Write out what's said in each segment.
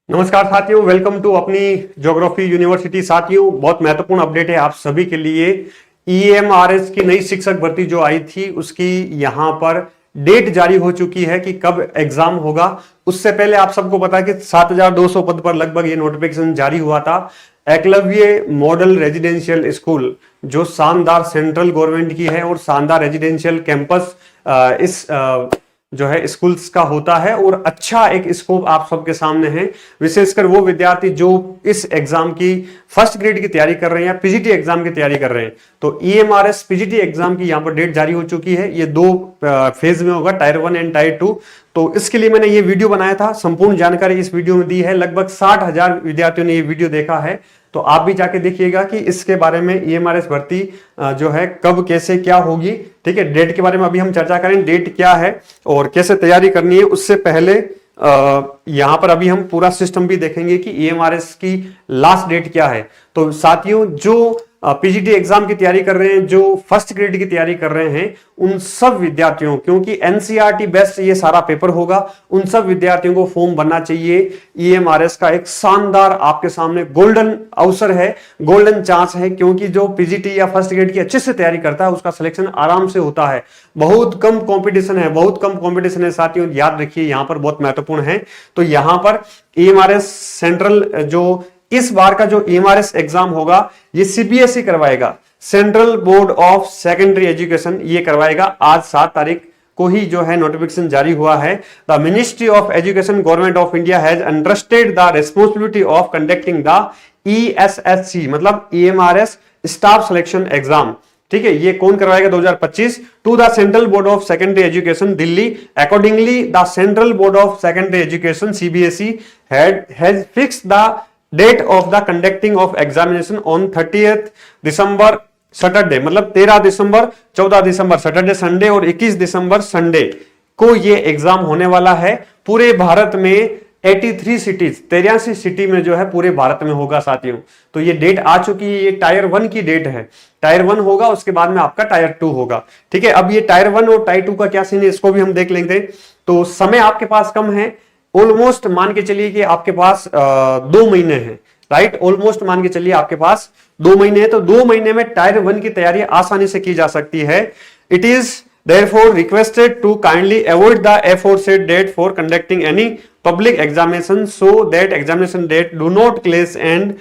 नमस्कार साथियों, welcome to अपनी ज्योग्राफी यूनिवर्सिटी। साथियों, बहुत महत्वपूर्ण अपडेट है आप सभी के लिए। ईएमआरएस की नई शिक्षक भर्ती जो आई थी उसकी यहां पर डेट जारी हो चुकी है कि कब एग्जाम होगा। उससे पहले आप सबको पता है कि 7200 पद पर लगभग ये नोटिफिकेशन जारी हुआ था। एकलव्य मॉडल रेजिडेंशियल स्कूल जो शानदार सेंट्रल गवर्नमेंट की है और शानदार रेजिडेंशियल कैंपस इस जो है स्कूल्स का होता है और अच्छा एक स्कोप आप सबके सामने है। विशेषकर वो विद्यार्थी जो इस एग्जाम की फर्स्ट ग्रेड की तैयारी कर रहे हैं या पीजीटी एग्जाम की तैयारी कर रहे हैं, तो ईएमआरएस पीजीटी एग्जाम की यहां पर डेट जारी हो चुकी है। ये दो फेज में होगा, टायर 1 एंड टायर 2। तो इसके लिए मैंने ये वीडियो बनाया था, संपूर्ण जानकारी इस वीडियो में दी है। लगभग 60,000 विद्यार्थियों ने ये वीडियो देखा है, तो आप भी जाके देखिएगा कि इसके बारे में ईएमआरएस भर्ती जो है कब कैसे क्या होगी। ठीक है, डेट के बारे में अभी हम चर्चा करें, डेट क्या है और कैसे तैयारी करनी है। उससे पहले यहां पर अभी हम पूरा सिस्टम भी देखेंगे कि ईएमआरएस की लास्ट डेट क्या है। तो साथियों, जो पीजीटी एग्जाम की तैयारी कर रहे हैं, जो फर्स्ट ग्रेड की तैयारी कर रहे हैं, उन सब विद्यार्थियों, क्योंकि एनसीईआरटी बेस्ड ये सारा पेपर होगा, उन सब विद्यार्थियों को फॉर्म भरना चाहिए। ईएमआरएस का एक शानदार आपके सामने गोल्डन अवसर है, गोल्डन चांस है, क्योंकि जो पीजीटी या फर्स्ट ग्रेड की अच्छे से तैयारी करता है उसका सिलेक्शन आराम से होता है। बहुत कम कंपटीशन है, बहुत कम कंपटीशन है साथियों, याद रखिए, यहां पर बहुत महत्वपूर्ण है। तो यहां पर ईएमआरएस सेंट्रल जो इस बार का जो ईएमआरएस एग्जाम होगा ये सीबीएसई करवाएगा, central board of secondary education ये करवाएगा। आज 7 तारीख को ही जो है नोटिफिकेशन जारी हुआ है। The ministry of education government of India has entrusted the responsibility of conducting the ESSC मतलब ईएमआरएस स्टाफ सिलेक्शन एग्जाम। ठीक है, ये कौन करवाएगा 2025 to the central board of secondary education Delhi. Accordingly the central board of secondary education CBSE has fixed the date of the conducting of examination on 30th December Saturday, मतलब 13 दिसंबर, 14 दिसंबर Saturday Sunday और 21 दिसंबर Sunday को ये exam होने वाला है। पूरे भारत में 83 cities, 83 city में जो है पूरे भारत में होगा साथियों। तो ये डेट आ चुकी है, ये टायर 1 की डेट है। टायर 1 होगा, उसके बाद में आपका टायर 2 होगा। ठीक है, अब ये टायर 1 और टायर 2 का क्या सीन है इसको भी हम देख लेंगे। तो समय आपके पास कम है, ऑलमोस्ट मान के चलिए कि आपके पास 2 महीने हैं, राइट। ऑलमोस्ट मान के चलिए आपके पास 2 महीने हैं, तो 2 महीने में टायर 1 की तैयारी आसानी से की जा सकती है। It is therefore requested to kindly avoid the aforesaid date for conducting any public examination so that examination date do not clash and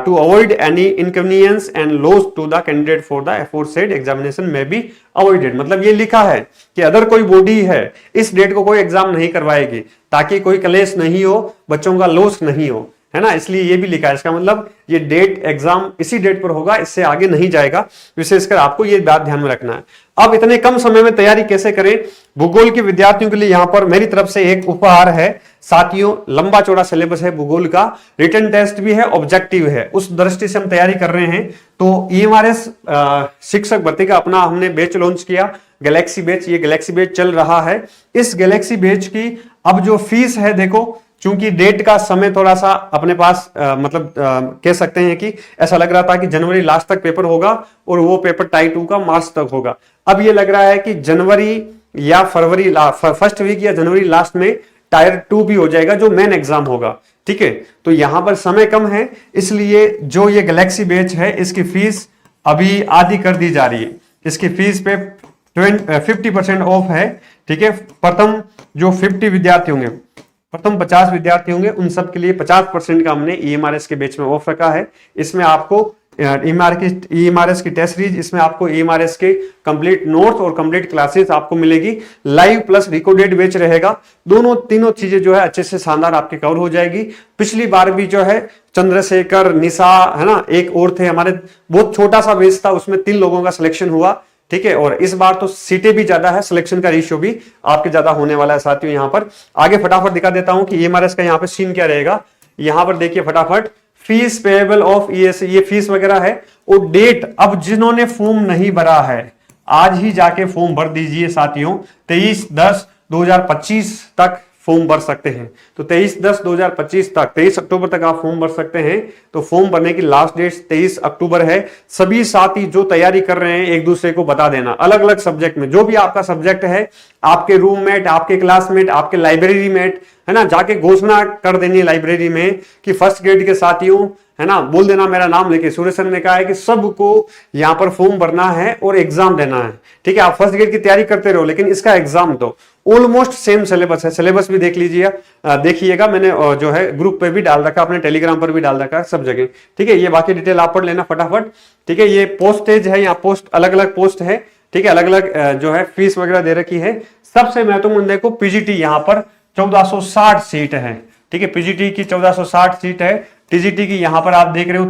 to avoid any inconvenience and loss to the candidate for the aforesaid examination may be avoided। मतलब ये लिखा है कि अगर कोई body है इस date को कोई एग्जाम नहीं करवाएगी ताकि कोई क्लेश नहीं हो, बच्चों का लॉस नहीं हो, है ना, इसलिए ये भी लिखा है। इसका मतलब ये डेट एग्जाम इसी डेट पर होगा, इससे आगे नहीं जाएगा। विशेषकर आपको ये बात ध्यान में रखना है। अब इतने कम समय में तैयारी कैसे करें? भूगोल के विद्यार्थियों के लिए यहां पर मेरी तरफ से एक उपहार है साथियों। लंबा चौड़ा सिलेबस है भूगोल का, रिटन टेस्ट भी है, ऑब्जेक्टिव है, उस दृष्टि से हम तैयारी कर रहे हैं। तो ईएमआरएस शिक्षक भर्ती का अपना हमने बैच लॉन्च किया, गैलेक्सी बैच। ये गैलेक्सी बैच चल रहा है। इस गैलेक्सी बैच की अब जो फीस है, देखो, चूंकि डेट का समय थोड़ा सा अपने पास कह सकते हैं कि ऐसा लग रहा था कि जनवरी लास्ट तक पेपर होगा और वो पेपर टायर 2 का मार्च तक होगा। अब ये लग रहा है कि जनवरी या फरवरी फर्स्ट वीक या जनवरी लास्ट में टायर 2 भी हो जाएगा, जो मेन एग्जाम होगा। ठीक है, तो यहां पर समय कम है, इसलिए जो ये गैलेक्सी बैच है इसकी फीस अभी आधी कर दी जा रही है। इसकी फीस पे 50% ऑफ है। ठीक है, प्रथम जो 50 विद्यार्थी होंगे, प्रथम 50 विद्यार्थी होंगे, उन सब के लिए 50% का हमने ईएमआरएस के बैच में ऑफ रखा है। इसमें आपको ईएमआरएस की टेस्ट सीरीज, इसमें आपको ईएमआरएस के कंप्लीट नोट्स और कंप्लीट क्लासेस आपको मिलेगी। लाइव प्लस रिकॉर्डेड बैच रहेगा। दोनों तीनों चीजें जो है अच्छे से शानदार आपके कवर हो जाएगी। पिछली बार भी जो है चंद्रशेखर, निशा, है ना, एक और थे हमारे, बहुत छोटा सा बैच था, उसमें 3 लोगों का सिलेक्शन हुआ। ठीक है, और इस बार तो सीटें भी ज्यादा है, सिलेक्शन का रेशियो भी आपके ज्यादा होने वाला है साथियों। यहां पर आगे फटाफट दिखा देता हूं कि ईएमआरएस का यहां पे सीन क्या रहेगा। यहां पर देखिए फटाफट, फीस पेएबल ऑफ ईएस, ये फीस वगैरह है। और डेट, अब जिन्होंने फॉर्म नहीं भरा है आज ही जाके फॉर्म भर दीजिए साथियों। 23/10/2025 तक फॉर्म भर सकते हैं। तो 23/10/2025 तक, 23 अक्टूबर तक आप फॉर्म भर सकते हैं। तो फॉर्म भरने की लास्ट डेट 23 अक्टूबर है। सभी साथी जो तैयारी कर रहे हैं एक दूसरे को बता देना, अलग अलग सब्जेक्ट में, जो भी आपका सब्जेक्ट है, आपके रूममेट, आपके क्लासमेट, आपके लाइब्रेरी मेट, है ना, जाके घोषणा कर देनी लाइब्रेरी में कि फर्स्ट ग्रेड के साथियों, है ना, बोल देना मेरा नाम लेके। सूर्य सर ने कहा है कि सबको यहां पर फॉर्म भरना है और एग्जाम देना है। ठीक है, आप फर्स्ट ग्रेड की तैयारी करते रहो लेकिन इसका एग्जाम दो। ऑलमोस्ट सेम सिलेबस है, सिलेबस भी देख लीजिए, देखिएगा, मैंने जो है ग्रुप पे भी डाल रखा, अपने टेलीग्राम पर भी डाल रखा है, सब जगह। ठीक है, ये बाकी डिटेल आप पढ़ लेना फटाफट। ठीक है, ये पोस्टेज है, यहाँ पोस्ट अलग अलग पोस्ट है। ठीक है, अलग अलग जो है फीस वगैरह दे रखी है। सबसे महत्वपूर्ण देखो, पीजीटी यहाँ पर 1460 सीट है। ठीक है, पीजीटी की 1460 सीट है। टीजीटी की यहां पर आप देख रहे हो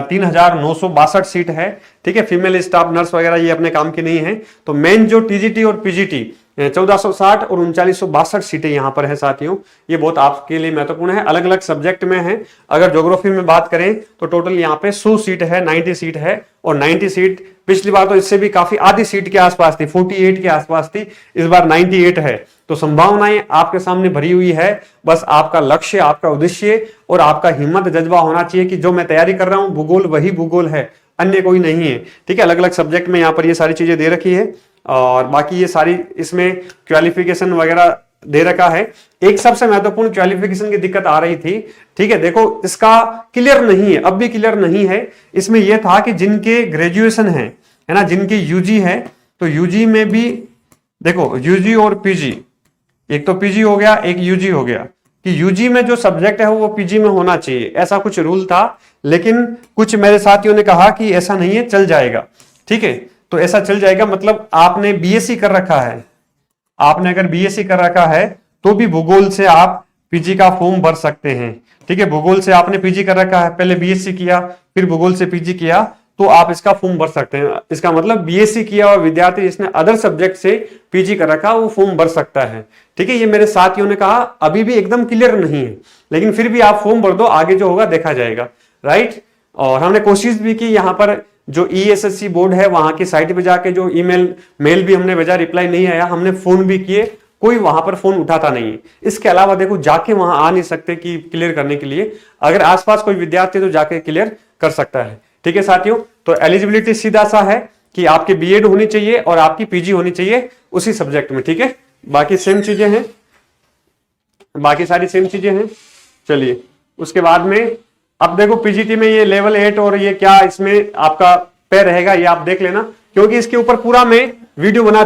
3962 सीट है। ठीक है, फीमेल स्टाफ नर्स वगैरह ये अपने काम की नहीं है। तो मेन जो टीजीटी और पीजीटी 1460 और 3962 सीटें यहां पर है साथियों। ये बहुत आपके लिए महत्वपूर्ण है, अलग अलग सब्जेक्ट में है। अगर ज्योग्राफी में बात करें तो टोटल यहाँ पे 100 सीट है, 90 सीट है। और 90 सीट पिछली बार तो इससे भी काफी आधी सीट के आसपास थी, 48 के आसपास थी, इस बार 98 है। तो संभावनाएं आपके सामने भरी हुई है। बस आपका लक्ष्य, आपका उद्देश्य और आपका हिम्मत जज्बा होना चाहिए कि जो मैं तैयारी कर रहा हूं भूगोल वही भूगोल है, अन्य कोई नहीं है। ठीक है, अलग अलग सब्जेक्ट में यहाँ पर ये सारी चीजें दे रखी है और बाकी ये सारी इसमें क्वालिफिकेशन वगैरह दे रखा है। एक सबसे महत्वपूर्ण क्वालिफिकेशन की दिक्कत आ रही थी। ठीक है, देखो इसका क्लियर नहीं है, अब भी क्लियर नहीं है। इसमें यह था कि जिनके ग्रेजुएशन है ना, जिनकी यूजी है, तो यूजी में भी देखो, यूजी और पीजी, एक तो पीजी हो गया, एक यूजी हो गया, कि यूजी में जो सब्जेक्ट है वो पीजी में होना चाहिए, ऐसा कुछ रूल था। लेकिन कुछ मेरे साथियों ने कहा कि ऐसा नहीं है, चल जाएगा। ठीक है, तो ऐसा चल जाएगा मतलब आपने बीएससी कर रखा है, आपने अगर बीएससी कर रखा है तो भी भूगोल से आप पीजी का फॉर्म भर सकते हैं। ठीक है, भूगोल से आपने पीजी कर रखा है, पहले बीएससी किया फिर भूगोल से पीजी किया, तो आप इसका फॉर्म भर सकते हैं। इसका मतलब बीएससी किया हुआ विद्यार्थी जिसने अदर सब्जेक्ट से पीजी कर रखा वो फॉर्म भर सकता है। ठीक है, ये मेरे साथियों ने कहा, अभी भी एकदम क्लियर नहीं है, लेकिन फिर भी आप फॉर्म भर दो, आगे जो होगा देखा जाएगा। राइट, और हमने कोशिश भी की, यहाँ पर जो ईएसएससी बोर्ड है वहां की साइट पे जाके जो मेल भी हमने भेजा, रिप्लाई नहीं आया, हमने फोन भी किए, कोई वहां पर फोन उठाता नहीं है। इसके अलावा देखो, जाके वहां आ नहीं सकते कि क्लियर करने के लिए, अगर आसपास कोई विद्यार्थी तो जाके क्लियर कर सकता है। ठीक है साथियों, तो एलिजिबिलिटी सीधा सा है कि आपकी बीएड होनी चाहिए और आपकी पीजी होनी चाहिए उसी सब्जेक्ट में। ठीक है, बाकी सेम चीजें हैं, बाकी सारी सेम चीजें हैं। चलिए उसके बाद में अब देखो, पीजीटी में ये लेवल 8 और ये क्या इसमें आपका पे रहेगा, ये आप देख लेना, क्योंकि इसके ऊपर पूरा मैं वीडियो बना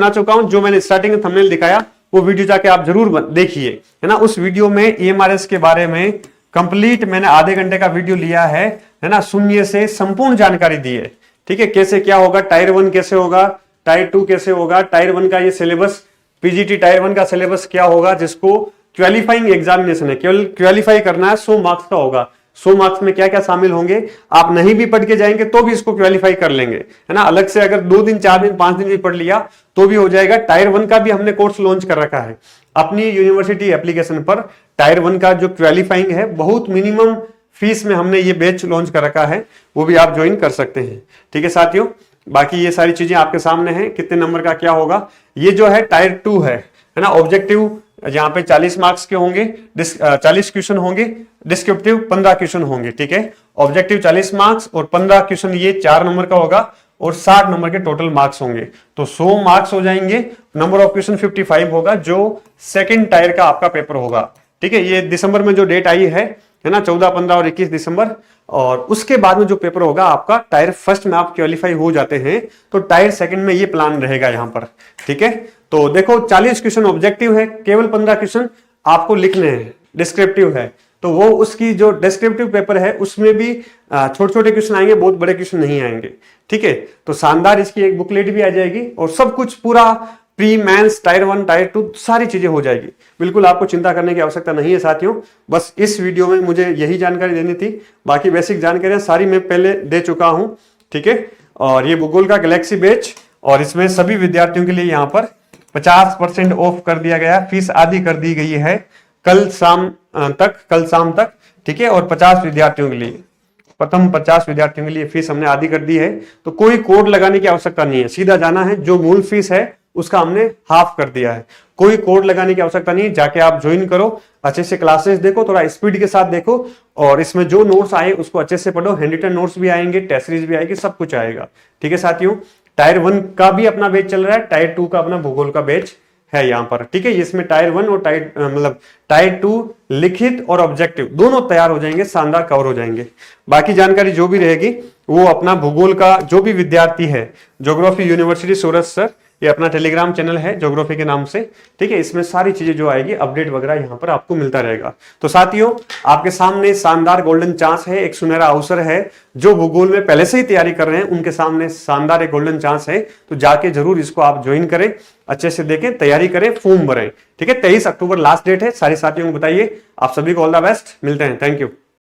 चुका हूं, जो मैंने स्टार्टिंग में थंबनेल दिखाया वो वीडियो जाके आप जरूर देखिए, है ना। उस वीडियो में ईएमआरएस के बारे में कंप्लीट मैंने आधे घंटे का वीडियो लिया है ना, शून्य से संपूर्ण जानकारी दी है। ठीक है, कैसे क्या होगा, टायर 1 कैसे होगा, टायर 2 कैसे होगा, टायर 1 का ये सिलेबस, पीजीटी टायर 1 का सिलेबस क्या होगा, जिसको क्वालिफाइंग एग्जामिनेशन है, केवल क्वालिफाई करना है, 100 मार्क्स का होगा। 100 मार्क्स में क्या क्या शामिल होंगे, आप नहीं भी पढ़ के जाएंगे तो भी इसको क्वालिफाई कर लेंगे, है ना। अलग से अगर 2 दिन 4 दिन 5 दिन भी पढ़ लिया तो भी हो जाएगा। टायर 1 का भी हमने कोर्स लॉन्च कर रखा है अपनी यूनिवर्सिटी एप्लीकेशन पर। टायर 1 का जो क्वालिफाइंग है, बहुत मिनिमम फीस में हमने ये बैच लॉन्च कर रखा है, वो भी आप ज्वाइन कर सकते हैं। ठीक है साथियों, बाकी ये सारी चीजें आपके सामने हैं, कितने नंबर का क्या होगा। ये जो है टायर 2 है ना। ऑब्जेक्टिव यहाँ पे 40 मार्क्स के होंगे, 40 क्वेश्चन होंगे, डिस्क्रिप्टिव 15 क्वेश्चन होंगे। ठीक है, ऑब्जेक्टिव 40 मार्क्स और 15 क्वेश्चन ये 4 नंबर का होगा और 60 नंबर के टोटल मार्क्स होंगे, तो 100 मार्क्स हो जाएंगे। नंबर ऑफ क्वेश्चन 55 होगा, जो सेकंड टायर का आपका पेपर होगा। ठीक है, ये दिसंबर में जो डेट आई है ना, 14, 15 और 21 दिसंबर। और उसके बाद में जो पेपर होगा आपका, टायर फर्स्ट में आप क्वालिफाई हो जाते हैं तो टायर सेकंड में ये प्लान रहेगा यहाँ पर। ठीक है, तो देखो 40 क्वेश्चन ऑब्जेक्टिव है, केवल 15 क्वेश्चन आपको लिखने हैं, डिस्क्रिप्टिव है, तो वो उसकी जो डिस्क्रिप्टिव पेपर है उसमें भी छोटे छोटे क्वेश्चन आएंगे, बहुत बड़े क्वेश्चन नहीं आएंगे। ठीक है, तो शानदार इसकी एक बुकलेट भी आ जाएगी और सब कुछ पूरा प्री मेंस टायर 1 टायर 2 सारी चीजें हो जाएगी। बिल्कुल आपको चिंता करने की आवश्यकता नहीं है साथियों, बस इस वीडियो में मुझे यही जानकारी देनी थी। बाकी बेसिक जानकारियां सारी मैं पहले दे चुका हूं। ठीक है, और ये भूगोल का गैलेक्सी बैच, और इसमें सभी विद्यार्थियों के लिए यहाँ पर 50% ऑफ कर दिया गया, फीस आधी कर दी गई है कल शाम तक। ठीक है, और 50 विद्यार्थियों के लिए, प्रथम 50 विद्यार्थियों के लिए फीस हमने आधी कर दी है। तो कोई कोड लगाने की आवश्यकता नहीं है, सीधा जाना है, जो मूल फीस है उसका हमने हाफ कर दिया है। कोई कोड लगाने की आवश्यकता नहीं, जाके आप ज्वाइन करो, अच्छे से क्लासेस देखो, थोड़ा स्पीड के साथ देखो, और इसमें जो नोट्स आए उसको अच्छे से पढ़ो। हैंड रिटन नोट्स भी आएंगे, टेस्ट सीरीज भी आएगी, सब कुछ आएगा। ठीक है साथियों, टायर 1 का भी अपना बैच चल रहा है, टायर 2 का अपना भूगोल का बैच है यहाँ पर। ठीक है, इसमें टायर 1 और टायर 2 लिखित और ऑब्जेक्टिव दोनों तैयार हो जाएंगे, शानदार कवर हो जाएंगे। बाकी जानकारी जो भी रहेगी वो अपना भूगोल का जो भी विद्यार्थी है, ज्योग्राफी यूनिवर्सिटी सूरत सर, ये अपना टेलीग्राम चैनल है ज्योग्राफी के नाम से। ठीक है, इसमें सारी चीजें जो आएगी अपडेट वगैरह यहाँ पर आपको मिलता रहेगा। तो साथियों, आपके सामने शानदार गोल्डन चांस है, एक सुनहरा अवसर है। जो भूगोल में पहले से ही तैयारी कर रहे हैं उनके सामने शानदार एक गोल्डन चांस है, तो जाके जरूर इसको आप ज्वाइन करें, अच्छे से देखें, तैयारी करें, फॉर्म भरें। ठीक है, 23 अक्टूबर लास्ट डेट है। सारे साथियों को बताइए। आप सभी को ऑल द बेस्ट, मिलते हैं, थैंक यू।